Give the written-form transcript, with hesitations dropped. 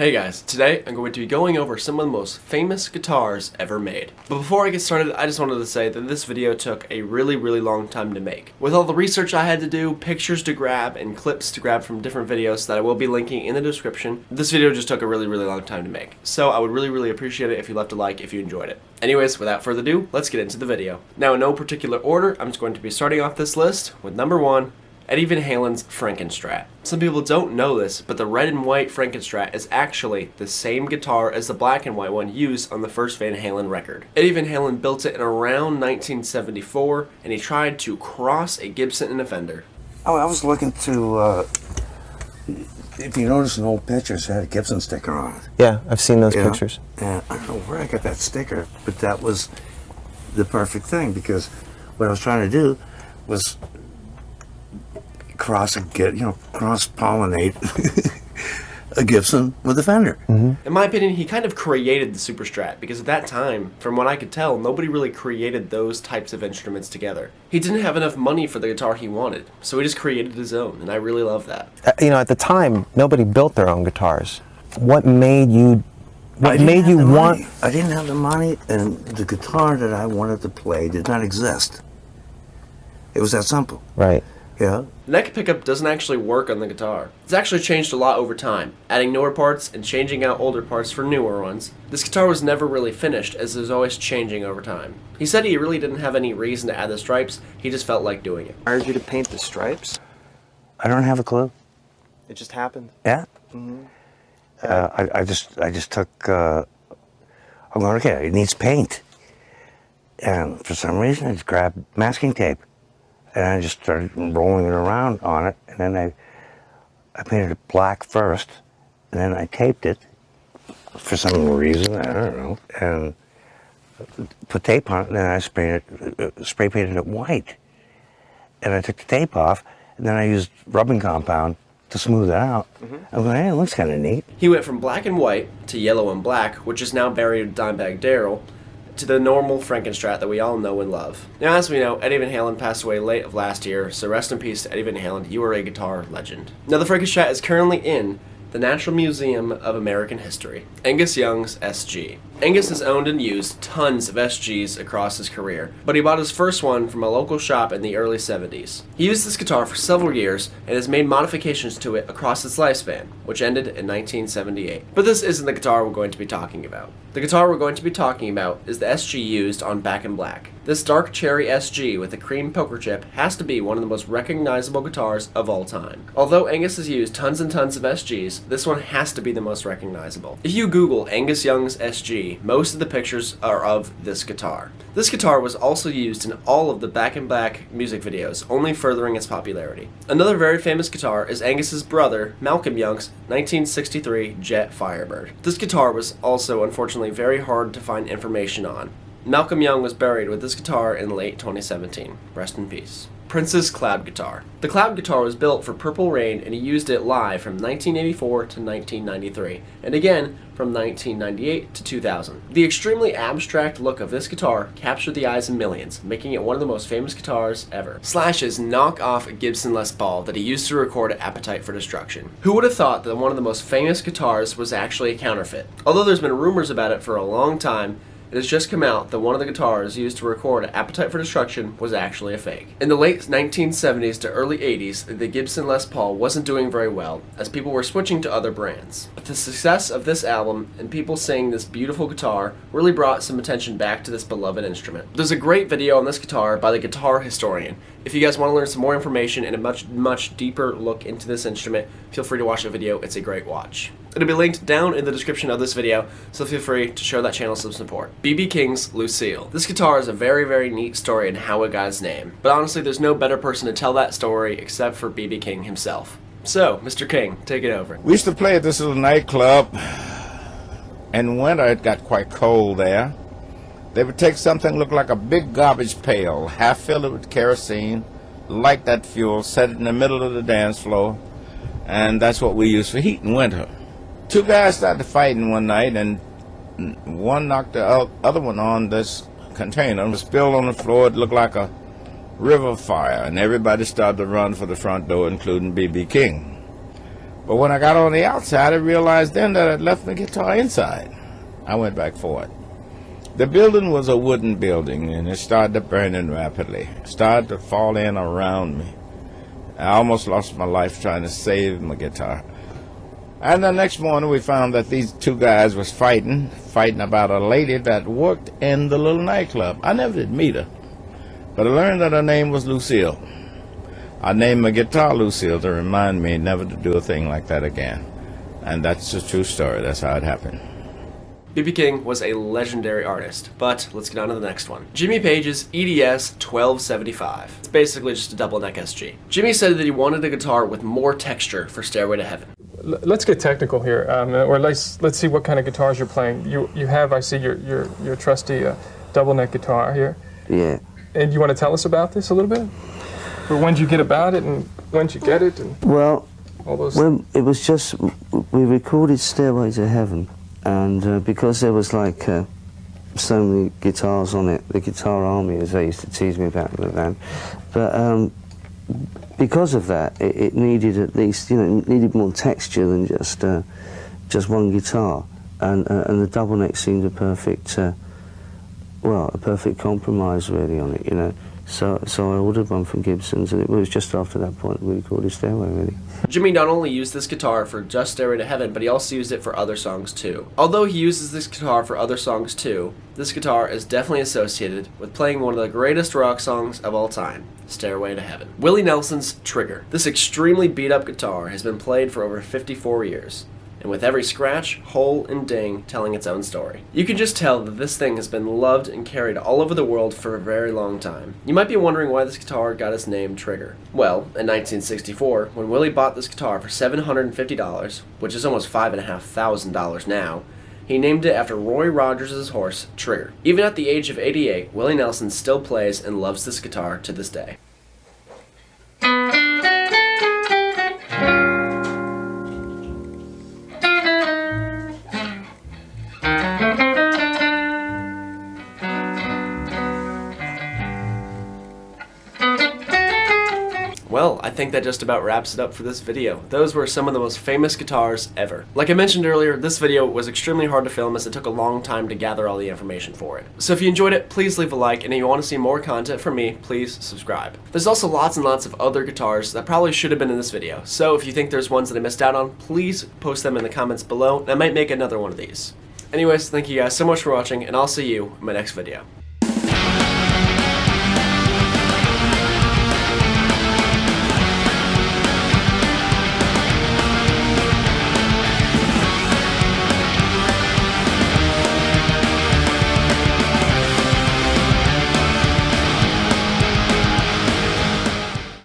Hey guys, today I'm going to be going over some of the most famous guitars ever made. But before I get started, I just wanted to say that this video took a really long time to make. With all the research I had to do, pictures to grab, and clips to grab from different videos that I will be linking in the description, this video just took a really long time to make. So I would really appreciate it if you left a like if you enjoyed it. Anyways, without further ado, let's get into the video. Now in no particular order, I'm just going to be starting off this list with number 1, Eddie Van Halen's Frankenstrat. Some people don't know this, but the red and white Frankenstrat is actually the same guitar as the black and white one used on the first Van Halen record. Eddie Van Halen built it in around 1974, and he tried to cross a Gibson and a Fender. Oh, I was looking to, if you notice in old pictures, it had a Gibson sticker on it. Yeah, I've seen those pictures. And I don't know where I got that sticker, but that was the perfect thing, because what I was trying to do was cross-pollinate a Gibson with a Fender. In my opinion, he kind of created the Super Strat, because at that time, from what I could tell, nobody really created those types of instruments together. He didn't have enough money for the guitar he wanted, so he just created his own, and I really love that. At the time, nobody built their own guitars. What made you want... I didn't have the money, and the guitar that I wanted to play did not exist. It was that simple. Right. Yeah. The neck pickup doesn't actually work on the guitar. It's actually changed a lot over time, adding newer parts and changing out older parts for newer ones. This guitar was never really finished, as it was always changing over time. He said he really didn't have any reason to add the stripes, he just felt like doing it. I urged you to paint the stripes? I don't have a clue. It just happened? Yeah. I just took, I'm going, okay, it needs paint. And for some reason, I just grabbed masking tape. And I just started rolling it around on it, and then I painted it black first, and then I taped it for some reason, I don't know, and put tape on it, and then I spray painted it white. And I took the tape off, and then I used rubbing compound to smooth it out. I'm going, hey, it looks kind of neat. He went from black and white to yellow and black, which is now buried with Dimebag Darrell, to the normal Frankenstrat that we all know and love. Now, as we know, Eddie Van Halen passed away late of last year, so rest in peace to Eddie Van Halen. You are a guitar legend. Now, the Frankenstrat is currently in the National Museum of American History. Angus Young's SG. Angus has owned and used tons of SGs across his career, but he bought his first one from a local shop in the early 70s. He used this guitar for several years and has made modifications to it across its lifespan, which ended in 1978. But this isn't the guitar we're going to be talking about. The guitar we're going to be talking about is the SG used on Back in Black. This dark cherry SG with a cream poker chip has to be one of the most recognizable guitars of all time. Although Angus has used tons and tons of SGs, this one has to be the most recognizable. If you Google Angus Young's SG, most of the pictures are of this guitar. This guitar was also used in all of the Back in Black music videos, only furthering its popularity. Another very famous guitar is Angus's brother, Malcolm Young's 1963 Jet Firebird. This guitar was also unfortunately very hard to find information on. Malcolm Young was buried with this guitar in late 2017. Rest in peace. Prince's Cloud Guitar. The Cloud Guitar was built for Purple Rain, and he used it live from 1984 to 1993, and again from 1998 to 2000. The extremely abstract look of this guitar captured the eyes of millions, making it one of the most famous guitars ever. Slash's knock-off Gibson Les Paul that he used to record Appetite for Destruction. Who would have thought that one of the most famous guitars was actually a counterfeit? Although there's been rumors about it for a long time, it has just come out that one of the guitars used to record Appetite for Destruction was actually a fake. In the late 1970s to early 80s, the Gibson Les Paul wasn't doing very well, as people were switching to other brands. But the success of this album and people saying this beautiful guitar really brought some attention back to this beloved instrument. There's a great video on this guitar by the Guitar Historian. If you guys want to learn some more information and a much deeper look into this instrument, feel free to watch the video. It's a great watch. It'll be linked down in the description of this video, so feel free to show that channel some support. B.B. King's Lucille. This guitar is a very neat story in how it got its name, but honestly there's no better person to tell that story except for B.B. King himself. So, Mr. King, take it over. We used to play at this little nightclub. In winter it got quite cold there. They would take something look like a big garbage pail, half fill it with kerosene, light that fuel, set it in the middle of the dance floor, and that's what we used for heat in winter. Two guys started fighting one night, and one knocked the other one on this container. It was spilled on the floor. It looked like a river fire, and everybody started to run for the front door, including B.B. King. But when I got on the outside, I realized then that I'd left my guitar inside. I went back for it. The building was a wooden building, and it started burning rapidly. It started to fall in around me. I almost lost my life trying to save my guitar. And the next morning we found that these two guys was fighting about a lady that worked in the little nightclub. I never did meet her, but I learned that her name was Lucille. I named my guitar Lucille to remind me never to do a thing like that again. And that's a true story. That's how it happened. B.B. King was a legendary artist, but let's get on to the next one. Jimmy Page's EDS 1275. It's basically just a double neck SG. Jimmy said that he wanted a guitar with more texture for Stairway to Heaven. Let's get technical here, or let's see what kind of guitars you're playing. You have, I see, your trusty double neck guitar here. Yeah. And you want to tell us about this a little bit? Or when did you get about it, and when did you get it, and Well, all those. when it was just we recorded Stairway to Heaven, and because there was like so many guitars on it, the Guitar Army, as they used to tease me about in the van, but because of that, it needed at least, you know, it needed more texture than just one guitar, and the double neck seemed a perfect, well, a perfect compromise really on it, you know. So I ordered one from Gibson's, and it was just after that point we recorded Stairway, really. Jimmy not only used this guitar for just Stairway to Heaven, but he also used it for other songs too. Although he uses this guitar for other songs too, this guitar is definitely associated with playing one of the greatest rock songs of all time, Stairway to Heaven. Willie Nelson's Trigger. This extremely beat up guitar has been played for over 54 years. And with every scratch, hole, and ding telling its own story. You can just tell that this thing has been loved and carried all over the world for a very long time. You might be wondering why this guitar got its name Trigger. Well, in 1964, when Willie bought this guitar for $750, which is almost $5,500 now, he named it after Roy Rogers' horse, Trigger. Even at the age of 88, Willie Nelson still plays and loves this guitar to this day. Well, I think that just about wraps it up for this video. Those were some of the most famous guitars ever. Like I mentioned earlier, this video was extremely hard to film as it took a long time to gather all the information for it. So if you enjoyed it, please leave a like, and if you want to see more content from me, please subscribe. There's also lots and lots of other guitars that probably should have been in this video, so if you think there's ones that I missed out on, please post them in the comments below, and I might make another one of these. Anyways, thank you guys so much for watching, and I'll see you in my next video.